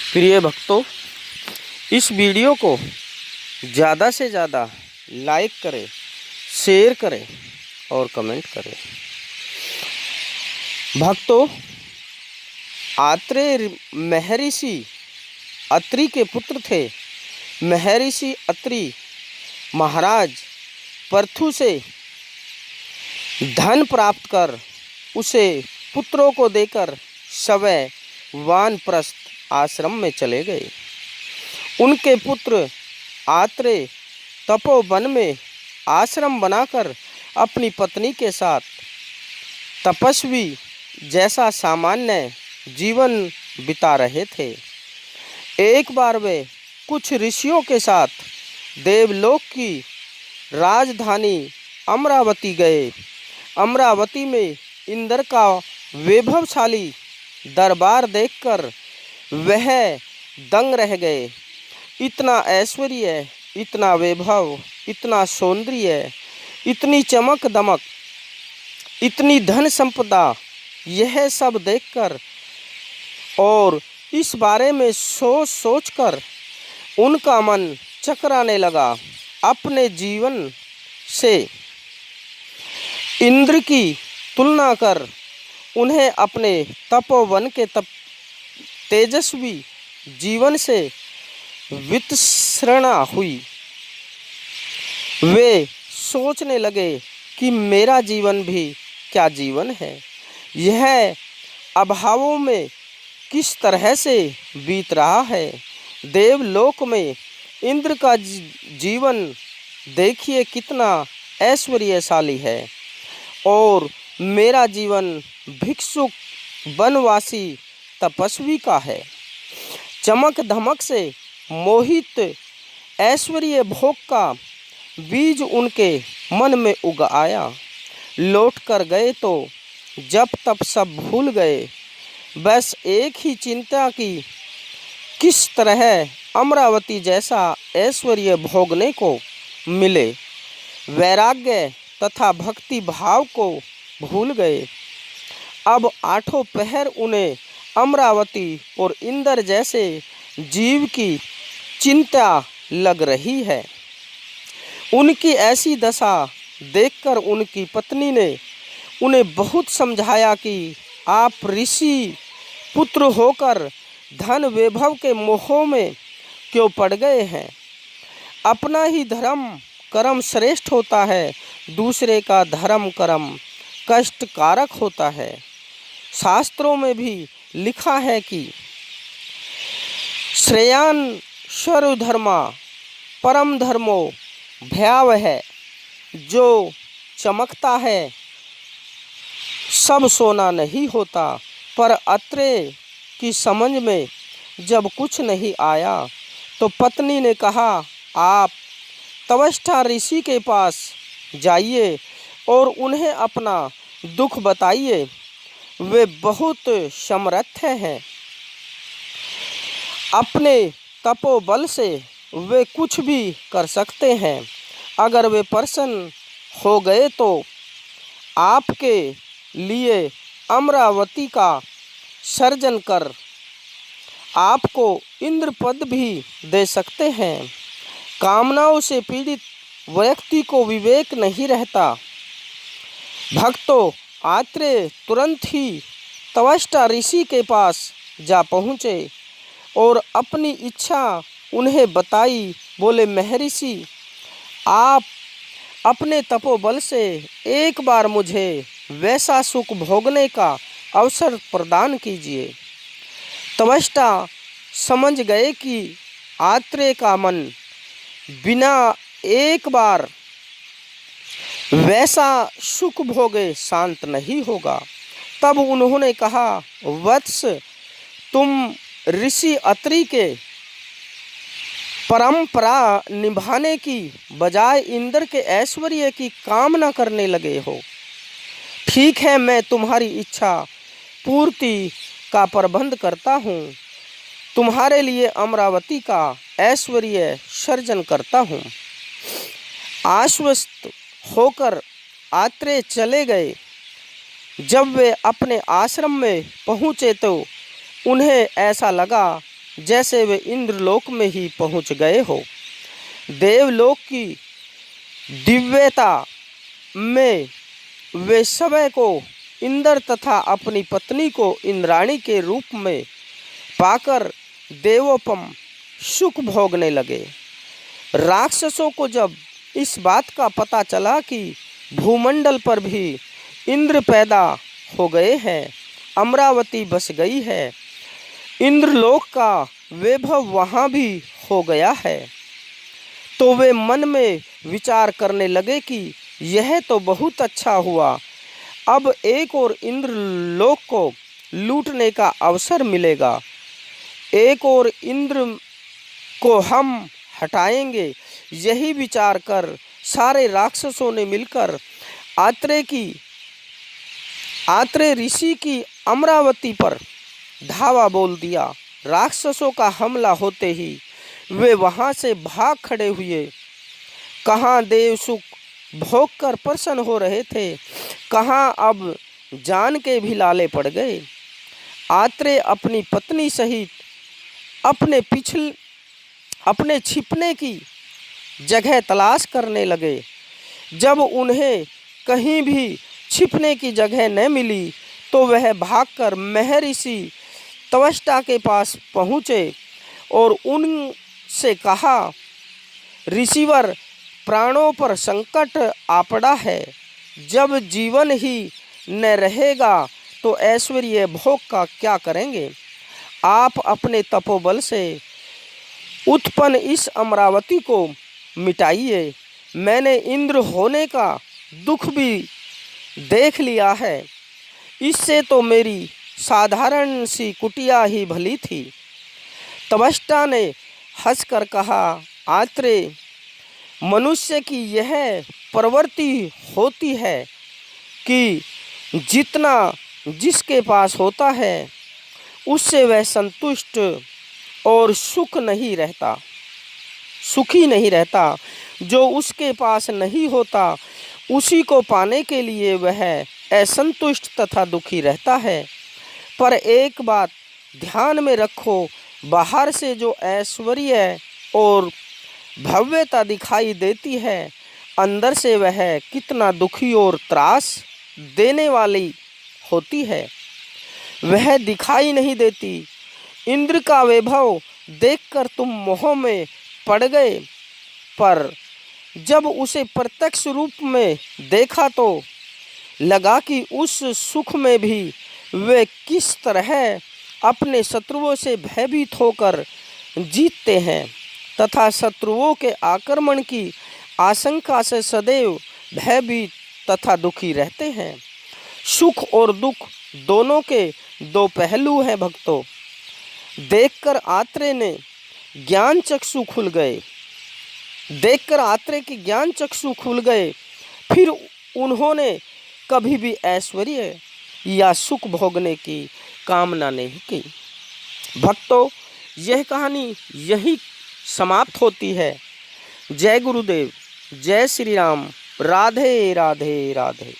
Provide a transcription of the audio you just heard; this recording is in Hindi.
प्रिय भक्तों, इस वीडियो को ज़्यादा से ज़्यादा लाइक करें, शेयर करें और कमेंट करें। भक्तों, आत्रेय महर्षि अत्रि के पुत्र थे। महर्षि अत्रि महाराज पृथु से धन प्राप्त कर उसे पुत्रों को देकर सवै वानप्रस्थ आश्रम में चले गए। उनके पुत्र आत्रेय तपोवन में आश्रम बनाकर अपनी पत्नी के साथ तपस्वी जैसा सामान्य जीवन बिता रहे थे। एक बार वे कुछ ऋषियों के साथ देवलोक की राजधानी अमरावती गए। अमरावती में इंद्र का वैभवशाली दरबार देखकर वह दंग रह गए। इतना ऐश्वर्य, इतना वैभव, इतना सौंदर्य, इतनी चमक दमक, इतनी धन संपदा, यह सब देखकर और इस बारे में सोच सोचकर उनका मन चकराने लगा। अपने जीवन से इंद्र की तुलना कर उन्हें अपने तपोवन के तेजस्वी जीवन से वितृष्णा हुई। वे सोचने लगे कि मेरा जीवन भी क्या जीवन है, यह अभावों में किस तरह से बीत रहा है। देवलोक में इंद्र का जीवन देखिए कितना ऐश्वर्यशाली है और मेरा जीवन भिक्षुक वनवासी तपस्वी का है। चमक धमक से मोहित ऐश्वर्य भोग का बीज उनके मन में उग आया। लौट कर गए तो जब तब सब भूल गए। बस एक ही चिंता की किस तरह अमरावती जैसा ऐश्वर्य भोगने को मिले। वैराग्य तथा भक्ति भाव को भूल गए। अब आठों पहर उन्हें अमरावती और इंद्र जैसे जीव की चिंता लग रही है। उनकी ऐसी दशा देखकर उनकी पत्नी ने उन्हें बहुत समझाया कि आप ऋषि पुत्र होकर धन वैभव के मोह में क्यों पड़ गए हैं। अपना ही धर्म कर्म श्रेष्ठ होता है, दूसरे का धर्म कर्म कष्टकारक होता है। शास्त्रों में भी लिखा है कि श्रेयान सर्वधर्मा परम धर्मो भयावह है। जो चमकता है सब सोना नहीं होता। पर अत्रेय की समझ में जब कुछ नहीं आया तो पत्नी ने कहा, आप तपस्या ऋषि के पास जाइए और उन्हें अपना दुख बताइए। वे बहुत समर्थ हैं। अपने तपोबल से वे कुछ भी कर सकते हैं। अगर वे प्रसन्न हो गए तो आपके लिए अमरावती का सर्जन कर आपको इंद्र पद भी दे सकते हैं। कामनाओं से पीड़ित व्यक्ति को विवेक नहीं रहता। भक्तों, आत्रेय तुरंत ही तपस्या ऋषि के पास जा पहुँचे और अपनी इच्छा उन्हें बताई। बोले, महर्षि, आप अपने तपोबल से एक बार मुझे वैसा सुख भोगने का अवसर प्रदान कीजिए। तपस्या समझ गए कि आत्रेय का मन बिना एक बार वैसा सुख भोगे शांत नहीं होगा। तब उन्होंने कहा, वत्स, तुम ऋषि अत्रि के परंपरा निभाने की बजाय इंद्र के ऐश्वर्य की कामना करने लगे हो। ठीक है, मैं तुम्हारी इच्छा पूर्ति का प्रबंध करता हूँ। तुम्हारे लिए अमरावती का ऐश्वर्य सर्जन करता हूँ। आश्वस्त होकर आत्रेय चले गए। जब वे अपने आश्रम में पहुँचे तो उन्हें ऐसा लगा जैसे वे इंद्रलोक में ही पहुंच गए हो। देवलोक की दिव्यता में वे समय को इंद्र तथा अपनी पत्नी को इंद्राणी के रूप में पाकर देवोपम सुख भोगने लगे। राक्षसों को जब इस बात का पता चला कि भूमंडल पर भी इंद्र पैदा हो गए हैं, अमरावती बस गई है, इंद्रलोक का वैभव वहाँ भी हो गया है, तो वे मन में विचार करने लगे कि यह तो बहुत अच्छा हुआ, अब एक और इंद्रलोक को लूटने का अवसर मिलेगा, एक और इंद्र को हम हटाएंगे। यही विचार कर सारे राक्षसों ने मिलकर आत्रेय ऋषि की अमरावती पर धावा बोल दिया। राक्षसों का हमला होते ही वे वहाँ से भाग खड़े हुए। कहाँ देव सुख भोग कर प्रसन्न हो रहे थे, कहाँ अब जान के भी लाले पड़ गए। आत्रेय अपनी पत्नी सहित अपने छिपने की जगह तलाश करने लगे। जब उन्हें कहीं भी छिपने की जगह न मिली तो वह भागकर महर्षि त्वष्टा के पास पहुँचे और उनसे कहा, ऋषिवर, प्राणों पर संकट आ पड़ा है, जब जीवन ही न रहेगा तो ऐश्वर्य भोग का क्या करेंगे। आप अपने तपोबल से उत्पन्न इस अमरावती को मिटाइए। मैंने इंद्र होने का दुख भी देख लिया है, इससे तो मेरी साधारण सी कुटिया ही भली थी। त्वष्टा ने हंसकर कहा, आत्रेय, मनुष्य की यह प्रवृत्ति होती है कि जितना जिसके पास होता है उससे वह संतुष्ट और सुखी नहीं रहता। जो उसके पास नहीं होता उसी को पाने के लिए वह असंतुष्ट तथा दुखी रहता है। पर एक बात ध्यान में रखो, बाहर से जो ऐश्वर्य और भव्यता दिखाई देती है, अंदर से वह कितना दुखी और त्रास देने वाली होती है, वह दिखाई नहीं देती। इंद्र का वैभव देखकर तुम मोह में पड़ गए, पर जब उसे प्रत्यक्ष रूप में देखा तो लगा कि उस सुख में भी वे किस तरह अपने शत्रुओं से भयभीत होकर जीतते हैं तथा शत्रुओं के आक्रमण की आशंका से सदैव भयभीत तथा दुखी रहते हैं। सुख और दुख दोनों के दो पहलू हैं भक्तों। देखकर आत्रेय के ज्ञान चक्षु खुल गए। फिर उन्होंने कभी भी ऐश्वर्य या सुख भोगने की कामना नहीं की। भक्तों, यह कहानी यही समाप्त होती है। जय गुरुदेव, जय श्री राम, राधे राधे राधे।